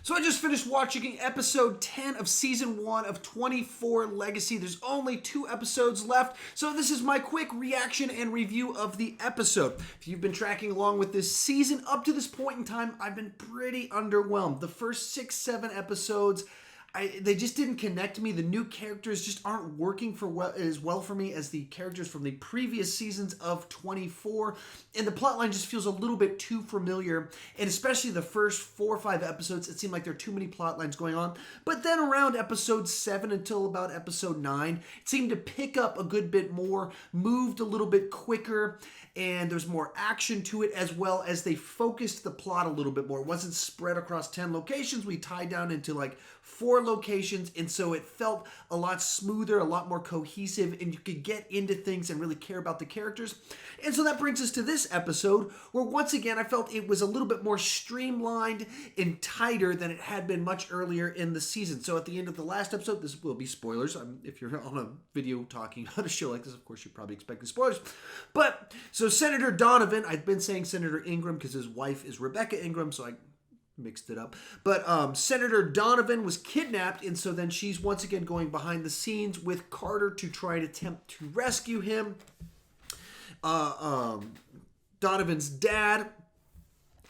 So I just finished watching episode 10 of season 1 of 24 Legacy. There's only 2 episodes left, so this is my quick reaction and review of the episode. If you've been tracking along with this season, up to this point in time, I've been pretty underwhelmed. The first 6-7 episodes, they just didn't connect to me. The new characters just aren't working as well for me as the characters from the previous seasons of 24. And the plotline just feels a little bit too familiar. And especially the first 4 or 5 episodes, it seemed like there are too many plot lines going on. But then around episode 7 until about episode 9, it seemed to pick up a good bit more, moved a little bit quicker, and there's more action to it, as well as they focused the plot a little bit more. It wasn't spread across 10 locations. We tied down into like 4 locations, and so it felt a lot smoother, a lot more cohesive, and you could get into things and really care about the characters. And so that brings us to this episode, where once again I felt it was a little bit more streamlined and tighter than it had been much earlier in the season. So at the end of the last episode, this will be spoilers. If you're on a video talking about a show like this, of course you're probably expecting spoilers. But so Senator Donovan, I've been saying Senator Ingram because his wife is Rebecca Ingram, so I mixed it up. But Senator Donovan was kidnapped, and so then she's once again going behind the scenes with Carter to try and attempt to rescue him. Donovan's dad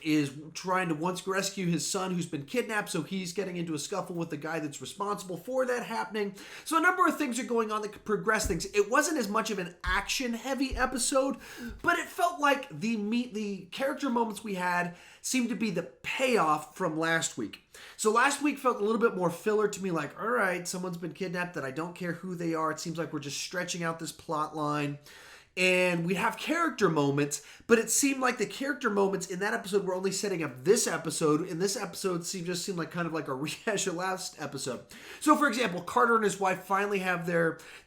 is trying to once rescue his son who's been kidnapped, so he's getting into a scuffle with the guy that's responsible for that happening. So a number of things are going on that could progress things. It wasn't as much of an action-heavy episode, but it felt like the character moments we had seemed to be the payoff from last week. So last week felt a little bit more filler to me, like, all right, someone's been kidnapped that I don't care who they are. It seems like we're just stretching out this plot line. And we have character moments, but it seemed like the character moments in that episode were only setting up this episode, and this episode just seemed like kind of like a rehash of last episode. So, for example, Carter and his wife finally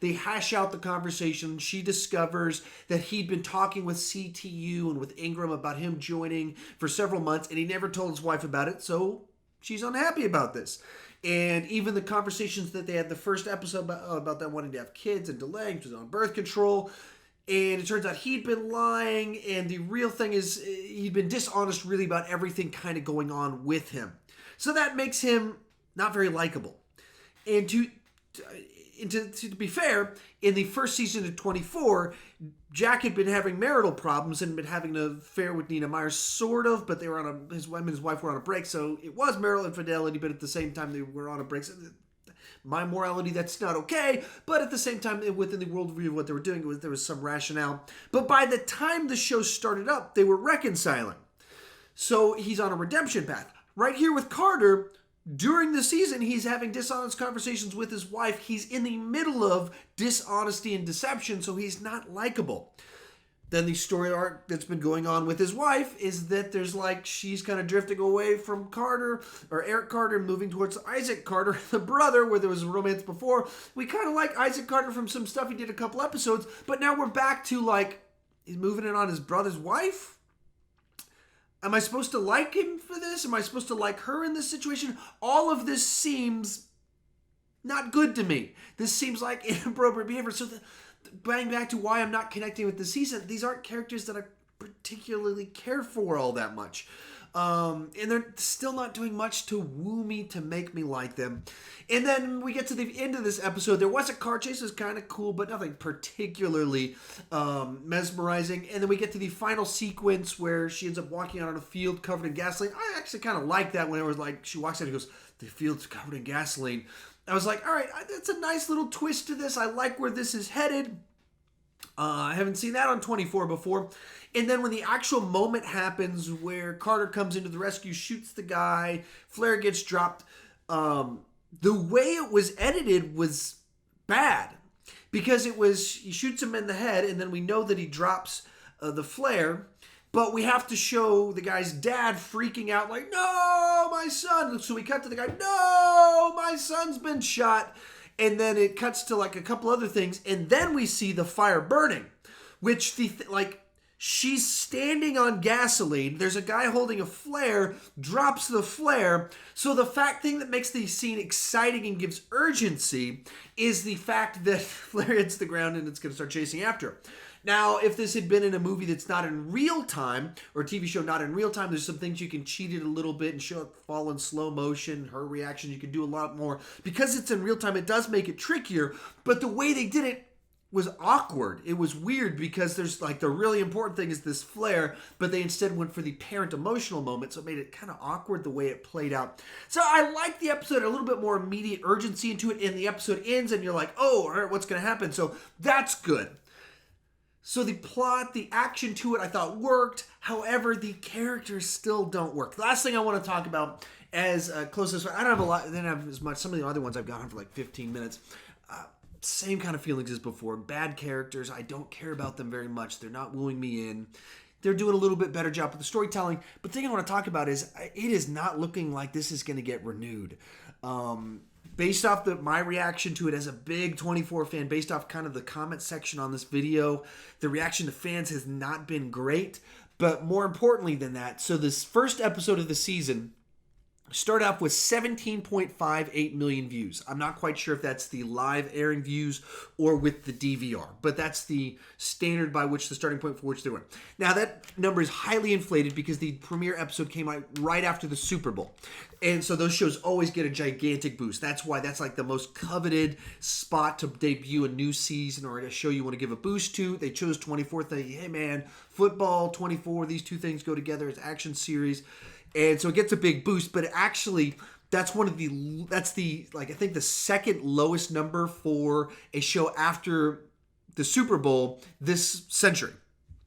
they hash out the conversation. She discovers that he'd been talking with CTU and with Ingram about him joining for several months, and he never told his wife about it, so she's unhappy about this. And even the conversations that they had the first episode about them wanting to have kids and delaying, which was on birth control. And it turns out he'd been lying, and the real thing is he'd been dishonest really about everything kind of going on with him. So that makes him not very likable. And to be fair, in the first season of 24, Jack had been having marital problems and been having an affair with Nina Myers, sort of, but they were his wife were on a break, so it was marital infidelity, but at the same time they were on a break. So my morality, that's not okay, but at the same time, within the worldview of what they were doing, there was some rationale. But by the time the show started up, they were reconciling. So he's on a redemption path. Right here with Carter, during the season, he's having dishonest conversations with his wife. He's in the middle of dishonesty and deception, so he's not likable. Then the story arc that's been going on with his wife is that she's kind of drifting away from Carter, or Eric Carter, moving towards Isaac Carter, the brother, where there was a romance before. We kind of like Isaac Carter from some stuff he did a couple episodes, but now we're back to he's moving in on his brother's wife? Am I supposed to like him for this? Am I supposed to like her in this situation? All of this seems not good to me. This seems like inappropriate behavior. So bang back to why I'm not connecting with the season. These aren't characters that I particularly care for all that much. And they're still not doing much to woo me, to make me like them. And then we get to the end of this episode. There was a car chase. It was kind of cool, but nothing particularly mesmerizing. And then we get to the final sequence where she ends up walking out on a field covered in gasoline. I actually kind of like that when it was like, she walks out and goes, the field's covered in gasoline. I was like, all right, that's a nice little twist to this. I like where this is headed. I haven't seen that on 24 before. And then when the actual moment happens where Carter comes into the rescue, shoots the guy, flare gets dropped, the way it was edited was bad. Because he shoots him in the head, and then we know that he drops the flare. But we have to show the guy's dad freaking out like, no, my son. So we cut to the guy, no, my son's been shot. And then it cuts to a couple other things. And then we see the fire burning, which she's standing on gasoline. There's a guy holding a flare, drops the flare. So the thing that makes the scene exciting and gives urgency is the fact that flare hits the ground and it's going to start chasing after her. Now, if this had been in a movie that's not in real time, or a TV show not in real time, there's some things you can cheat it a little bit and show it fall in slow motion, her reaction, you can do a lot more. Because it's in real time, it does make it trickier, but the way they did it was awkward. It was weird because there's like the really important thing is this flare, but they instead went for the parent emotional moment, so it made it kind of awkward the way it played out. So I like the episode, a little bit more immediate urgency into it, and the episode ends and you're like, oh, all right, what's going to happen? So that's good. So the plot, the action to it, I thought worked. However, the characters still don't work. The last thing I want to talk about as close as I don't have a lot, I didn't have as much. Some of the other ones I've gone on for like 15 minutes. Same kind of feelings as before. Bad characters. I don't care about them very much. They're not wooing me in. They're doing a little bit better job with the storytelling. But the thing I want to talk about is it is not looking like this is going to get renewed. Based off my reaction to it as a big 24 fan, based off kind of the comment section on this video, the reaction to fans has not been great. But more importantly than that, so this first episode of the season start off with 17.58 million views. I'm not quite sure if that's the live airing views or with the DVR, but that's the standard by which the starting point for which they were. Now that number is highly inflated because the premiere episode came out right after the Super Bowl. And so those shows always get a gigantic boost. That's why that's like the most coveted spot to debut a new season or a show you want to give a boost to. They chose 24, thinking, hey man, football, 24, these two things go together. It's action series. And so it gets a big boost, but actually that's I think the second lowest number for a show after the Super Bowl this century.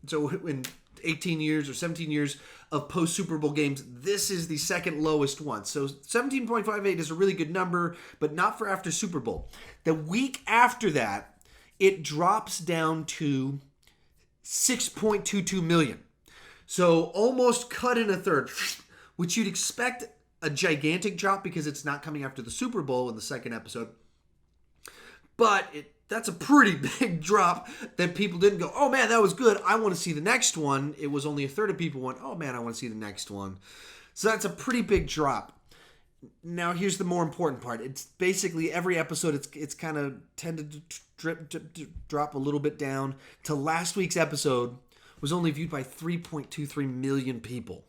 So in 18 years or 17 years of post Super Bowl games, this is the second lowest one. So 17.58 is a really good number, but not for after Super Bowl. The week after that, it drops down to 6.22 million. So almost cut in a third. Which you'd expect a gigantic drop because it's not coming after the Super Bowl in the second episode. But that's a pretty big drop that people didn't go, oh man, that was good. I want to see the next one. It was only a third of people went, oh man, I want to see the next one. So that's a pretty big drop. Now here's the more important part. It's basically every episode, it's kind of tended to drop a little bit down to last week's episode was only viewed by 3.23 million people.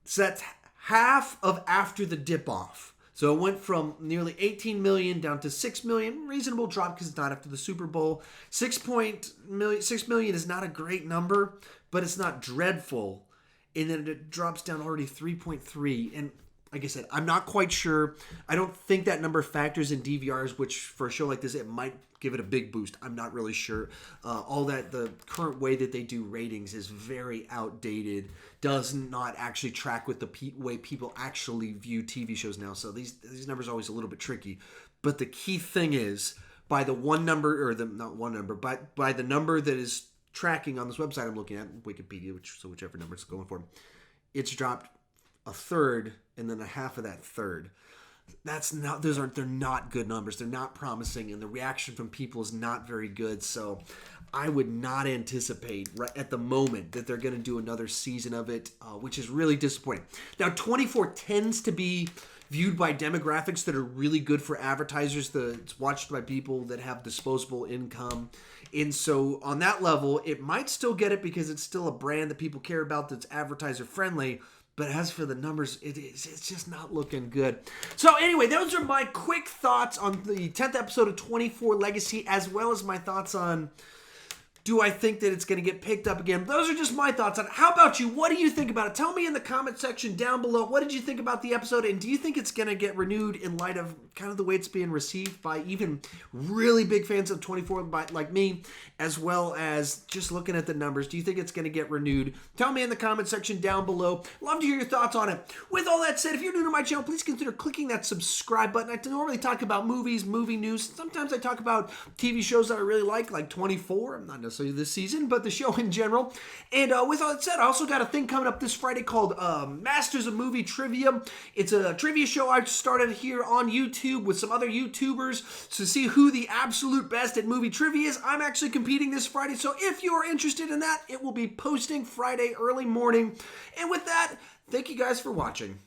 So that's half of after the dip off. So it went from nearly 18 million down to 6 million. Reasonable drop because it's not after the Super Bowl. 6 million is not a great number, but it's not dreadful. And then it drops down already 3.3. And like I said, I'm not quite sure. I don't think that number factors in DVRs, which for a show like this, it might give it a big boost. I'm not really sure. The current way that they do ratings is very outdated. Does not actually track with the way people actually view TV shows now. So these numbers are always a little bit tricky. But the key thing is by the one number, or the not one number, but by the number that is tracking on this website I'm looking at, Wikipedia, whichever number it's going for, it's dropped a third and then a half of that third. They're not good numbers. They're not promising, and the reaction from people is not very good. So I would not anticipate right at the moment that they're going to do another season of it, which is really disappointing. Now, 24 tends to be viewed by demographics that are really good for advertisers. It's watched by people that have disposable income. And so on that level, it might still get it because it's still a brand that people care about that's advertiser friendly. But as for the numbers, it's just not looking good. So anyway, those are my quick thoughts on the 10th episode of 24 Legacy, as well as my thoughts on, do I think that it's going to get picked up again? Those are just my thoughts on it. How about you? What do you think about it? Tell me in the comment section down below. What did you think about the episode? And do you think it's going to get renewed in light of kind of the way it's being received by even really big fans of 24 like me, as well as just looking at the numbers? Do you think it's going to get renewed? Tell me in the comment section down below. Love to hear your thoughts on it. With all that said, if you're new to my channel, please consider clicking that subscribe button. I normally talk about movies, movie news. Sometimes I talk about TV shows that I really like 24. I'm not necessarily this season, but the show in general. And with all that said, I also got a thing coming up this Friday called Masters of Movie Trivia. It's a trivia show I started here on YouTube with some other YouTubers to see who the absolute best at movie trivia is. I'm actually competing this Friday, so if you are interested in that, it will be posting Friday early morning. And with that, thank you guys for watching.